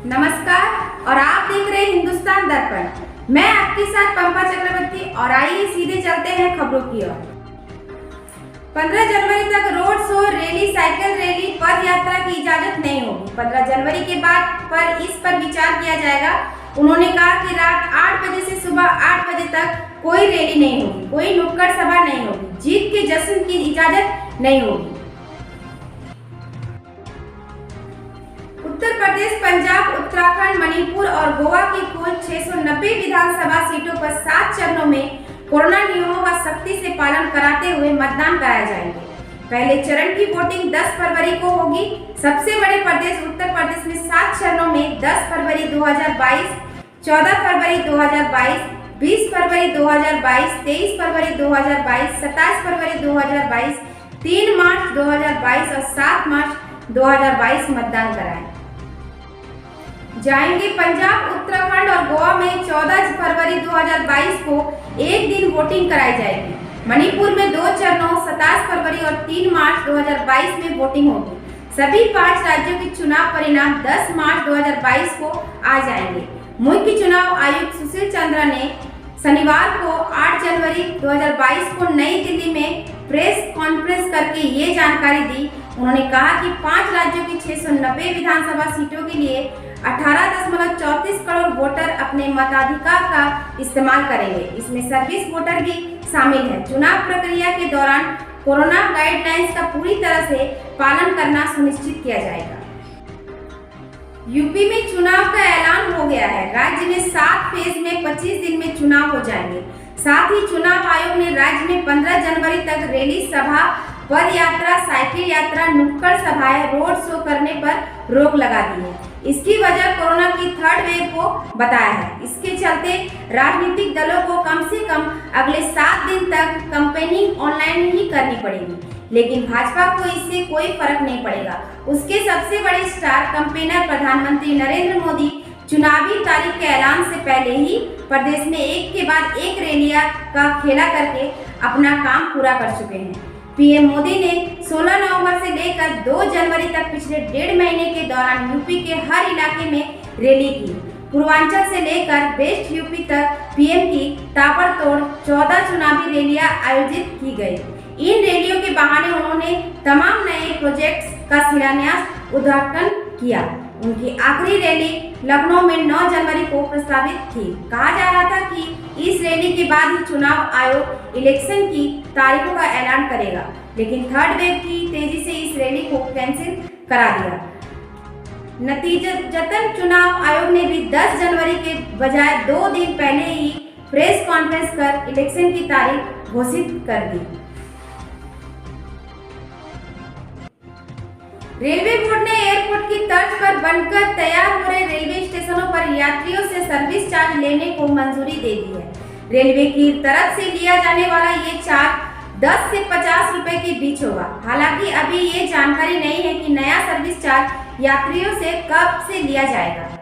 नमस्कार और आप देख रहे हैं हिंदुस्तान दर्पण। मैं आपके साथ पंपा चक्रवर्ती और आइए सीधे चलते हैं खबरों की ओर। 15 जनवरी तक road show, rally, cycle rally, पद यात्रा की इजाजत नहीं होगी। 15 जनवरी के बाद पर इस पर विचार किया जाएगा। उन्होंने कहा कि रात 8 बजे से सुबह 8 बजे तक कोई रैली नहीं होगी, कोई नुक्कड़ सभा नहीं होगी, जीत के जश्न की इजाजत नहीं होगी। उत्तर प्रदेश, पंजाब, उत्तराखंड, मणिपुर और गोवा की कुल 690 विधानसभा सीटों पर 7 चरणों में कोरोना नियमों का सख्ती से पालन कराते हुए मतदान कराए जाएंगे। पहले चरण की वोटिंग 10 फरवरी को होगी। सबसे बड़े प्रदेश उत्तर प्रदेश में 7 चरणों में 10 फरवरी 2022, 14 फरवरी 2022, 20 फरवरी 2022, 23 फरवरी 2022, 27 फरवरी 2022, 3 मार्च 2022 और 7 मार्च 2022 मतदान कराए जाएंगे। पंजाब, उत्तराखंड और गोवा में 14 फरवरी 2022 को एक दिन वोटिंग कराई जाएगी। मणिपुर में 2 चरणों 27 फरवरी और 3 मार्च 2022 में वोटिंग होगी। सभी 5 राज्यों के चुनाव परिणाम 10 मार्च 2022 को आ जाएंगे। मुख्य चुनाव आयुक्त सुशील चंद्र ने शनिवार को 8 जनवरी 2022 को नई दिल्ली में प्रेस कॉन्फ्रेंस करके ये जानकारी दी। उन्होंने कहा कि 5 राज्यों की 690 विधानसभा सीटों के लिए 18.34 करोड़ वोटर अपने मताधिकार का इस्तेमाल करेंगे। इसमें सर्विस वोटर भी शामिल है। चुनाव प्रक्रिया के दौरान कोरोना गाइडलाइंस का पूरी तरह से पालन करना सुनिश्चित किया जाएगा। यूपी में चुनाव का ऐलान हो गया है। राज्य में 7 फेज में 25 दिन में चुनाव हो जाएंगे। साथ ही चुनाव आयोग ने राज्य में 15 जनवरी तक रैली, सभा, पद यात्रा, साइकिल यात्रा, नुक्कड़ सभाएं, रोड शो करने पर रोक लगा दी है। इसकी वजह कोरोना की 3rd वेव को बताया है। इसके चलते राजनीतिक दलों को कम से कम अगले 7 दिन तक कैंपेनिंग ऑनलाइन ही करनी पड़ेगी, लेकिन भाजपा को इससे कोई फर्क नहीं पड़ेगा। उसके सबसे बड़े स्टार कैंपेनर प्रधानमंत्री नरेंद्र मोदी चुनावी तारीख के ऐलान से पहले ही प्रदेश में एक के बाद एक रैलियां का खेला करके अपना काम पूरा कर चुके हैं। पीएम मोदी ने 16 नवंबर से लेकर 2 जनवरी तक पिछले 1.5 महीने के दौरान यूपी के हर इलाके में रैली की। पूर्वांचल से लेकर वेस्ट यूपी तक पीएम की ताबड़तोड़ 14 चुनावी रैलियां आयोजित की गई। इन रैलियों के बहाने उन्होंने तमाम नए प्रोजेक्ट्स का शिलान्यास, उद्घाटन किया। उनकी आखिरी रैली लखनऊ में 9 जनवरी को प्रस्तावित थी। कहा जा रहा था कि इस रैली के बाद ही चुनाव आयोग इलेक्शन की तारीखों का ऐलान करेगा, लेकिन 3rd वेव की तेजी से इस रैली को कैंसिल करा दिया। नतीजतन चुनाव आयोग ने भी 10 जनवरी के बजाय 2 दिन पहले ही प्रेस कॉन्फ्रेंस कर इलेक्शन की तारीख घोषित कर दी। रेलवे बोर्ड ने एयरपोर्ट की तर्ज पर बनकर तैयार हो रहे रेलवे स्टेशनों पर यात्रियों से सर्विस चार्ज लेने को मंजूरी दे दी है। रेलवे की तरफ से लिया जाने वाला ये चार्ज 10 से 50 रुपए के बीच होगा। हालांकि अभी ये जानकारी नहीं है कि नया सर्विस चार्ज यात्रियों से कब से लिया जाएगा।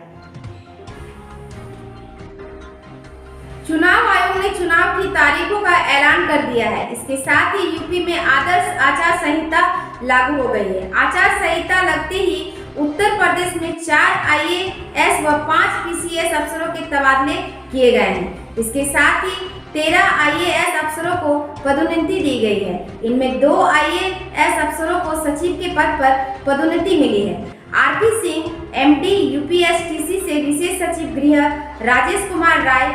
चुनाव आयोग ने चुनाव की तारीखों का ऐलान कर दिया है। इसके साथ ही यूपी में आदर्श आचार संहिता लागू हो गई है। आचार संहिता लगते ही उत्तर प्रदेश में 4 IAS व 5 PCS अफसरों के तबादले किए गए हैं। इसके साथ ही 13 IAS अफसरों को पदोन्नति दी गई है। इनमें 2 IAS अफसरों को सचिव के पद पर पदोन्नति मिली है। RP सिंह MD UPSTC से विशेष सचिव गृह, राजेश कुमार राय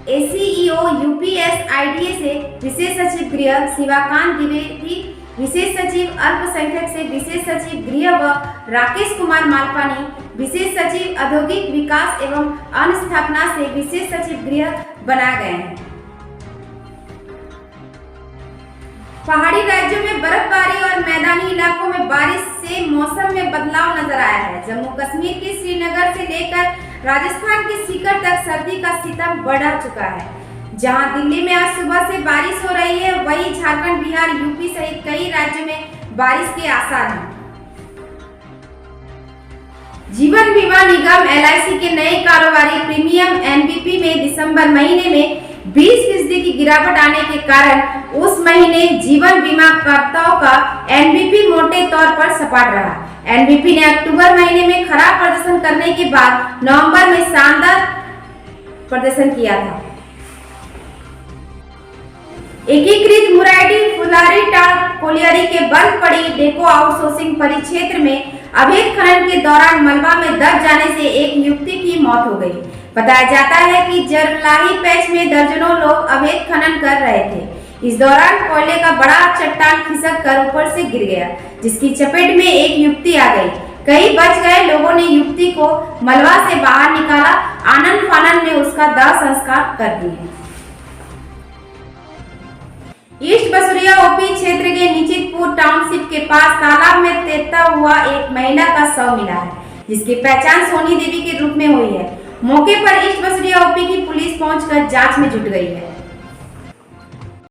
ACEO UPSIDA से विशेष सचिव गृह, शिवाकांत द्विवेदी विशेष सचिव अल्पसंख्यक से विशेष सचिव गृह व राकेश कुमार मालपानी विशेष सचिव औद्योगिक विकास एवं अनस्थापना से विशेष सचिव गृह बनाए गए हैं। पहाड़ी राज्यों में बर्फबारी और मैदानी इलाकों में बारिश से मौसम में बदलाव नजर आया है। जम्मू कश्मीर के श्रीनगर से लेकर राजस्थान के सीकर तक सर्दी का सितम बढ़ चुका है। जहां दिल्ली में आज सुबह से बारिश हो रही है, वहीं झारखंड, बिहार, यूपी सहित कई राज्यों में बारिश के आसार हैं। जीवन बीमा निगम LIC के नए कारोबारी प्रीमियम NBP में दिसंबर महीने में 20% की गिरावट आने के कारण उस महीने जीवन बीमा कर्ताओं का NBP मोटे तौर पर सपाट रहा। एनवीपी ने अक्टूबर महीने में खराब प्रदर्शन करने के बाद नवंबर में शानदार प्रदर्शन किया था। एकीकृत मुराइडी फुलारीटांड़ कोलियरी के बंद पड़ी डेको आउटसोर्सिंग परिक्षेत्र में अवैध खनन के दौरान मलबा में दब जाने से एक युवती की मौत हो गई। बताया जाता है कि जरलाही पैच में दर्जनों लोग अवैध खनन कर रहे थे। इस दौरान कोयले का बड़ा चट्टान खिसक कर ऊपर से गिर गया, जिसकी चपेट में एक युवती आ गई। कई बच गए लोगों ने युवती को मलबा से बाहर निकाला। आनंद फानन में उसका दाह संस्कार कर दिए। ईस्ट बसुरिया ओपी क्षेत्र के निचितपुर टाउनशिप के पास तालाब में तैरता हुआ एक महिला का शव मिला है, जिसकी पहचान सोनी देवी के रूप में हुई है। मौके पर ईस्ट बसुरिया ओपी की पुलिस पहुंचकर जांच में जुट गई है।